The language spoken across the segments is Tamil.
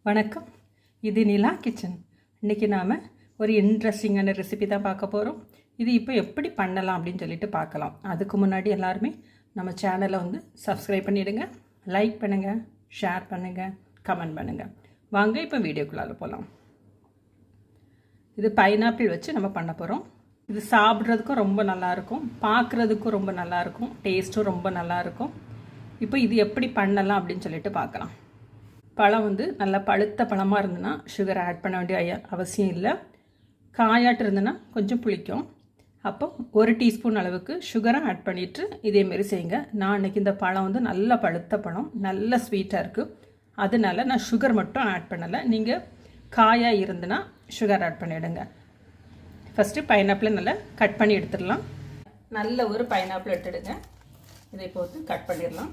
வணக்கம், இது நிலா கிச்சன். இன்றைக்கி நாம் ஒரு இன்ட்ரெஸ்டிங்கான ரெசிபி தான் பார்க்க போகிறோம். இது இப்போ எப்படி பண்ணலாம் அப்படின்னு சொல்லிட்டு பார்க்கலாம். அதுக்கு முன்னாடி எல்லாருமே நம்ம சேனலை சப்ஸ்கிரைப் பண்ணிவிடுங்க, லைக் பண்ணுங்கள், ஷேர் பண்ணுங்கள், கமெண்ட் பண்ணுங்கள். வாங்க இப்போ வீடியோக்குள்ளால போகலாம். இது பைனாப்பிள் வச்சு நம்ம பண்ண போகிறோம். இது சாப்பிட்றதுக்கும் ரொம்ப நல்லாயிருக்கும், பார்க்குறதுக்கும் ரொம்ப நல்லாயிருக்கும், டேஸ்ட்டும் ரொம்ப நல்லாயிருக்கும். இப்போ இது எப்படி பண்ணலாம் அப்படின்னு சொல்லிட்டு பார்க்கலாம். பழம் நல்லா பழுத்த பழமாக இருந்ததுன்னா சுகர் ஆட் பண்ண வேண்டிய அவசியம் இல்லை. காயாட்டு இருந்ததுன்னா கொஞ்சம் புளிக்கும். அப்போ 1 டீஸ்பூன் அளவுக்கு சுகரை ஆட் பண்ணிவிட்டு இதேமாரி செய்யுங்க. நான் அன்றைக்கி இந்த பழம் நல்ல பழுத்த பழம், நல்ல ஸ்வீட்டாக இருக்குது, அதனால நான் சுகர் மட்டும் ஆட் பண்ணலை. நீங்கள் காயாக இருந்ததுன்னா சுகர் ஆட் பண்ணிவிடுங்க. ஃபஸ்ட்டு பைனாப்பிளை நல்லா கட் பண்ணி எடுத்துடலாம். நல்ல ஒரு பைனாப்பிள் எடுத்துடுங்க. இதை இப்போ கட் பண்ணிடலாம்.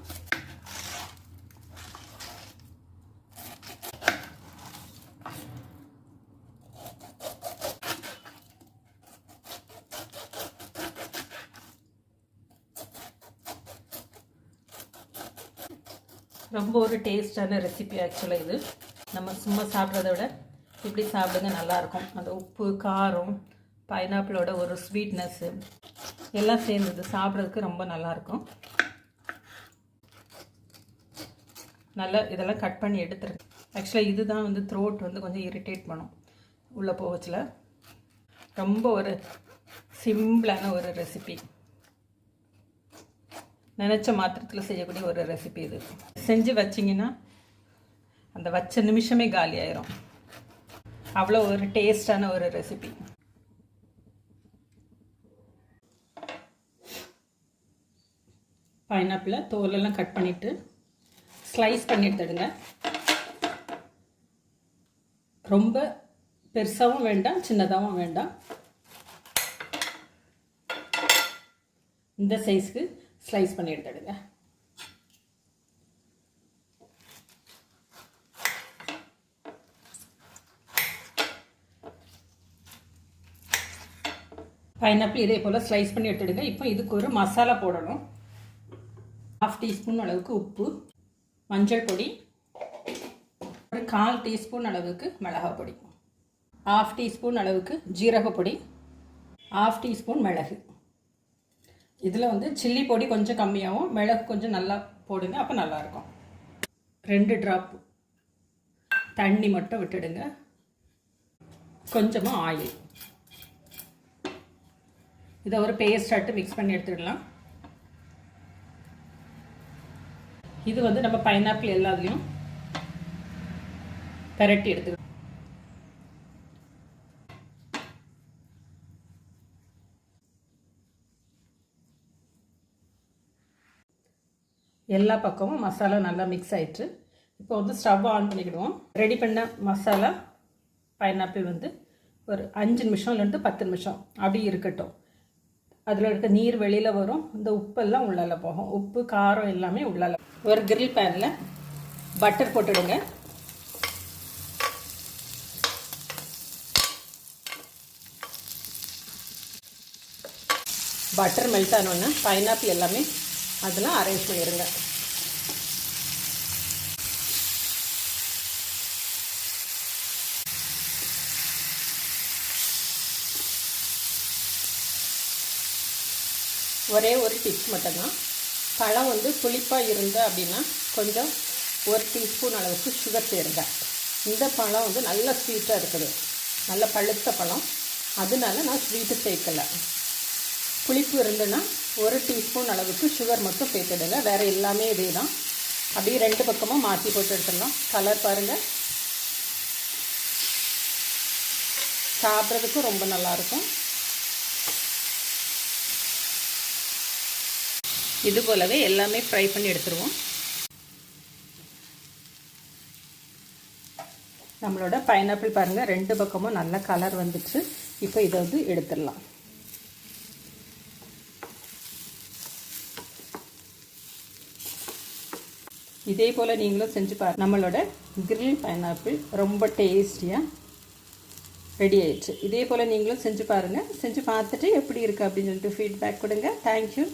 ரொம்ப ஒரு டேஸ்டான ரெசிபி ஆக்சுவலாக. இது நம்ம சும்மா சாப்பிட்றத விட இப்படி சாப்பிடுங்க, நல்லாயிருக்கும். அந்த உப்பு, காரம், பைனாப்பிளோட ஒரு ஸ்வீட்னஸ்ஸு எல்லாம் சேர்ந்தது சாப்பிட்றதுக்கு ரொம்ப நல்லாயிருக்கும். நல்லா இதெல்லாம் கட் பண்ணி எடுத்துருங்க. ஆக்சுவலாக இதுதான் த்ரோட் கொஞ்சம் இரிட்டேட் பண்ணும் உள்ளே போகச்சில். ரொம்ப ஒரு சிம்பிளான ஒரு ரெசிபி, நினச்ச மாத்திரத்தில் செய்யக்கூடிய ஒரு ரெசிபி. இது செஞ்சு வச்சிங்கன்னா அந்த வச்ச நிமிஷமே காலி ஆயிரும். அவ்வளோ ஒரு டேஸ்டான ஒரு ரெசிபி. பைனாப்பிளை தோலெல்லாம் கட் பண்ணிவிட்டு ஸ்லைஸ் பண்ணி எடுத்துடுங்க. ரொம்ப பெருசாகவும் வேண்டாம், சின்னதாகவும் வேண்டாம். இந்த சைஸ்க்கு ஸ்லைஸ் பண்ணி எடுத்துடுங்க. பைனாப்பிள் இதே போல் ஸ்லைஸ் பண்ணி எடுத்துடுங்க. இப்போ இதுக்கு ஒரு மசாலா போடணும். 1/2 டீஸ்பூன் அளவுக்கு உப்பு, மஞ்சள் பொடி, ஒரு 1/4 டீஸ்பூன் அளவுக்கு மிளகாய் பொடி, 1/2 டீஸ்பூன் அளவுக்கு ஜீரகப்பொடி, 1/2 டீஸ்பூன் மிளகு. இதில் சில்லி பொடி கொஞ்சம் கம்மியாகவும் மிளகு கொஞ்சம் நல்லா போடுங்க, அப்போ நல்லாயிருக்கும். 2 ட்ராப் தண்ணி மட்டும் விட்டுடுங்க. கொஞ்சமாக ஆயில். இதை ஒரு பேஸ்டாட்டு மிக்ஸ் பண்ணி எடுத்துடலாம். இது நம்ம பைனாப்பிள் எல்லாத்துலேயும் பரட்டி எடுத்துக்கலாம். எல்லா பக்கமும் மசாலா நல்லா மிக்ஸ் ஆயிடுச்சு. இப்போ ஸ்டவ் ஆன் பண்ணிக்கிடுவோம். ரெடி பண்ண மசாலா பைனாப்பிள் ஒரு 5 நிமிஷம் இல்லைன்ட்டு 10 நிமிஷம் அப்படி இருக்கட்டும். அதில் இருக்க நீர் வெளியில் வரும், இந்த உப்பெல்லாம் உள்ளால போகும். உப்பு, காரம் எல்லாமே உள்ளால. ஒரு கிரில் பேனில் பட்டர் போட்டுடுங்க. பட்டர் மெல்ட் ஆனோன்னா பைனாப்பிள் எல்லாமே அதெல்லாம் அரேஞ்ச் பண்ணிடுங்க. ஒரே ஒரு டிப்ஸ் மட்டும்தான். பழம் புளிப்பாக இருந்த அப்படின்னா கொஞ்சம் 1 டீஸ்பூன் அளவுக்கு சுகர் சேருங்க. இந்த பழம் நல்ல ஸ்வீட்டாக இருக்குது, நல்ல பழுத்த பழம், அதனால நான் ஸ்வீட்டு சேர்க்கலை. புளிப்பு இருந்துன்னா 1 டீஸ்பூன் அளவுக்கு சுகர் மட்டும் சேர்த்துடுங்க. வேறு எல்லாமே இதே தான். அப்படியே 2 பக்கமும் மாற்றி போட்டு எடுத்துடலாம். கலர் பாருங்கள், சாப்பிட்றதுக்கும் ரொம்ப நல்லாயிருக்கும். இது போலவே எல்லாமே ஃப்ரை பண்ணி எடுத்துருவோம். நம்மளோட பைனாப்பிள் பாருங்கள், 2 பக்கமும் நல்ல கலர் வந்துச்சு. இப்போ இதை எடுத்துடலாம். இதே போல் நீங்களும் செஞ்சு பாருங்கள். நம்மளோட கிரில் பைனாப்பிள் ரொம்ப டேஸ்டியாக ரெடி ஆயிடுச்சு. இதே போல் நீங்களும் செஞ்சு பாருங்கள். செஞ்சு பார்த்துட்டு எப்படி இருக்குது அப்படின்னு சொல்லிட்டு ஃபீட்பேக் கொடுங்க. தேங்க்யூ.